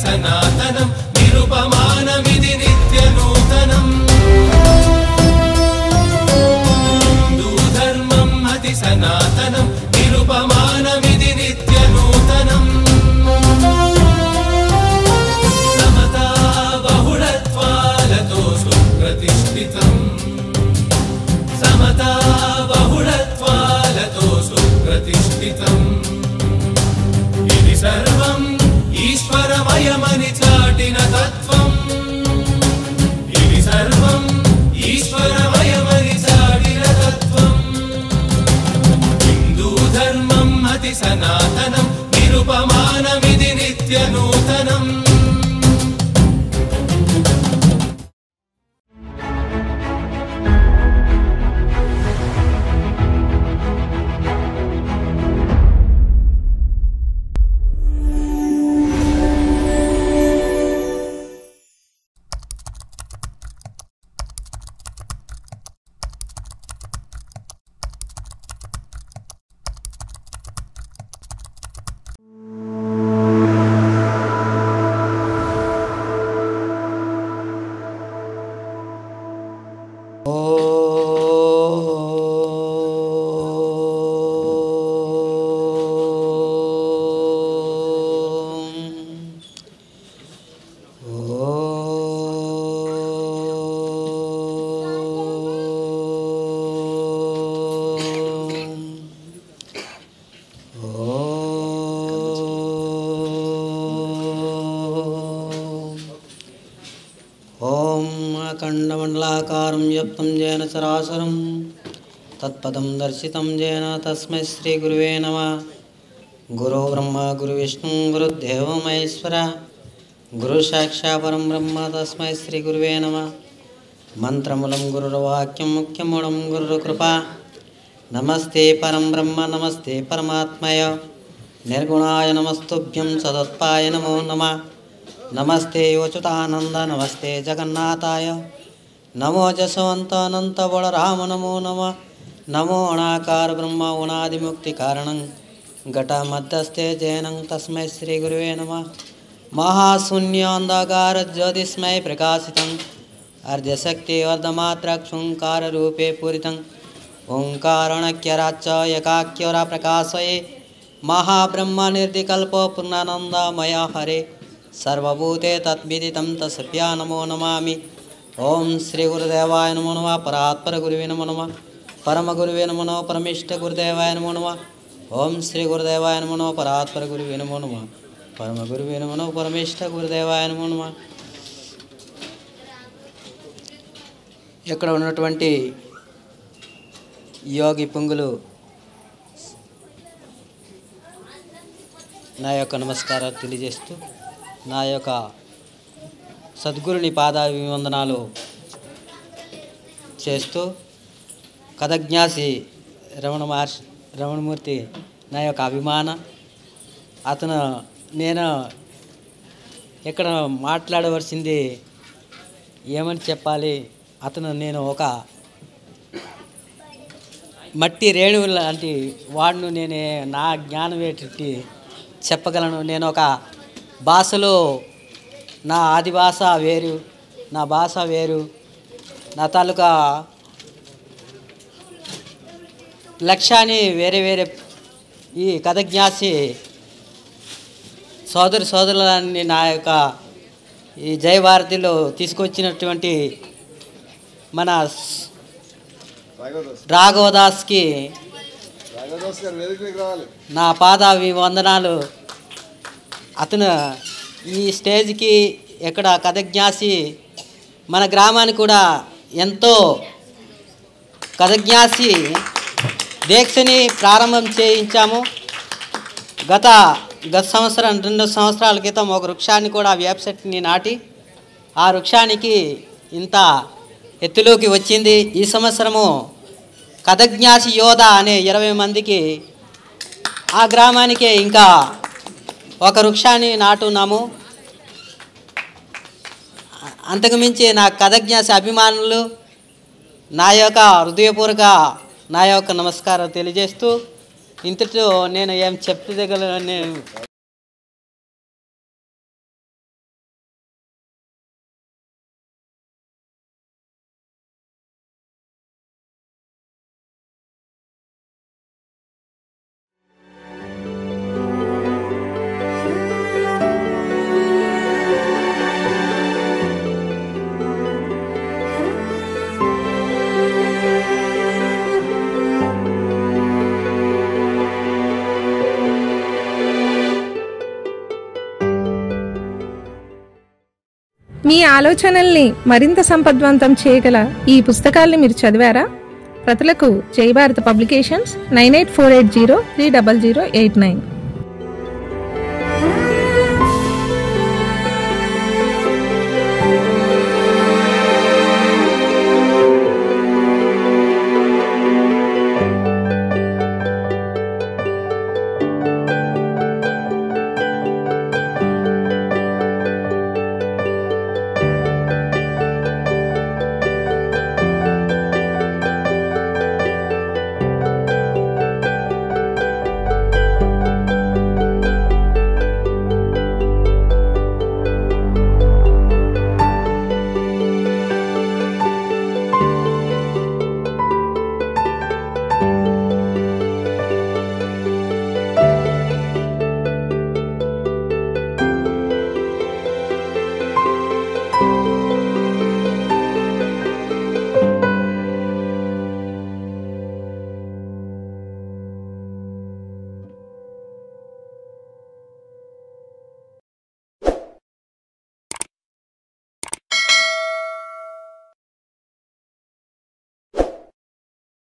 सनातनं निरुपमानमिति नित्यनूतनम् हिन्दूधर्मम् अति सनातनं निरुपमानमिति नित्यनूतनम् समता बहुलत्वालतो सुप्रतिष्ठितम् समता बहुलत्वालतो सुप्रतिष्ठितम् इति सर्वम् ईश्वरमयमनि चाटिन तत्त्वम् इति सर्वम् ईश्वरमयमनि चाटिन तत्त्वम् हिन्दूधर्मम् अति सनातनं निरुपमानमिति नित्यनूतनम् अखंडमंडलाकारं व्याप्तं येन चराचरं तत्पदं दर्शितं येन तस्मै श्री गुरुवे नमः। गुरो ब्रह्मा गुरु विष्णु गुरुदेवो महेश्वरा गुरु साक्षात् परं ब्रह्म तस्मै श्री गुरुवे नमः। मंत्रमूलं गुरुर्वाक्यं मुख्यमूलं गुरुकृपा। नमस्ते परं ब्रह्म नमस्ते परमात्मय निर्गुणाय नमस्तुभ्यं सदत्पाय नमो नमः। नमस्ते अच्युतानंद नमस्ते जगन्नाथाय नमो जसवंत अनंत बलराम नमो नमः। नमो अणाकार ब्रह्म उणादिमुक्ति कारणं घटा मध्यस्थे जैनं तस्मै श्री गुरुवे नमः। महाशून्य अंधकार ज्योतिष्मय प्रकाशितं अर्धशक्ति अर्धमात्रक्षुंकार रूपे पूरितं ओंकारणक्यराच एकाक्योरा प्रकाशये महाब्रह्म निर्दिकल्प पूर्णानंदमय हरे सर्वभूते तद्विदितं तस्भ्या नमो नमामि। ओम श्री गुरुदेवाय नमो नमः। परात्पर गुरुवे नमो नमः। परम गुरुवे नमो नमः। परमिष्ठ गुरुदेवाय नमो नमः। ओम श्री गुरुदेवाय नमो नमः। परात्पर गुरुवे नमो नमः। परम गुरुवे नमो नमः। परमिष्ठ गुरुदेवाय नमो नमः। ఇక్కడ ఉన్నటువంటి యోగి పుంగులు నా యొక్క నమస్కారాలు తెలియజేస్తూ నా యొక్క సద్గురుని పాదాభివందనాలు చేస్తూ కథజ్ఞాసి రమణమూర్తి నా యొక్క అభిమాన అతను నేను ఇక్కడ మాట్లాడవలసింది ఏమని చెప్పాలి అతను నేను ఒక మట్టి రేణువు లాంటి వాడును నేను నా జ్ఞానం ఏంటి చెప్పగలను నేను ఒక భాషలో నా ఆది భాష వేరు నా భాష వేరు నా తాలూకా లక్ష్యాన్ని వేరే వేరే ఈ కథజ్ఞాసి సోదరులని నా యొక్క ఈ జయ భారతిలో తీసుకొచ్చినటువంటి మన రాఘవదాస్కి నా పాదాభివందనాలు అతను ఈ స్టేజ్కి ఎక్కడ కథజ్ఞాసి మన గ్రామానికి కూడా ఎంతో కథజ్ఞాసి దీక్షని ప్రారంభం చేయించాము గత సంవత్సరం 2 సంవత్సరాల క్రితం ఒక వృక్షాన్ని కూడా వేప చెట్టుని నాటి ఆ వృక్షానికి ఇంత ఎత్తులోకి వచ్చింది ఈ సంవత్సరము కథజ్ఞాసి యోధ అనే 20 మందికి ఆ గ్రామానికి ఇంకా ఒక వృక్షాన్ని నాటున్నాము అంతకుమించి నా కథజ్ఞాసి అభిమానులు నా యొక్క హృదయపూర్వక నా యొక్క నమస్కారం తెలియజేస్తూ ఇంతటితో నేను ఏం చెప్పగలను ఆలోచనల్ని మరింత సంపద్వంతం చేయగల ఈ పుస్తకాల్ని మీరు చదివారా? ప్రతులకు జై భారత పబ్లికేషన్స్ 9848030089.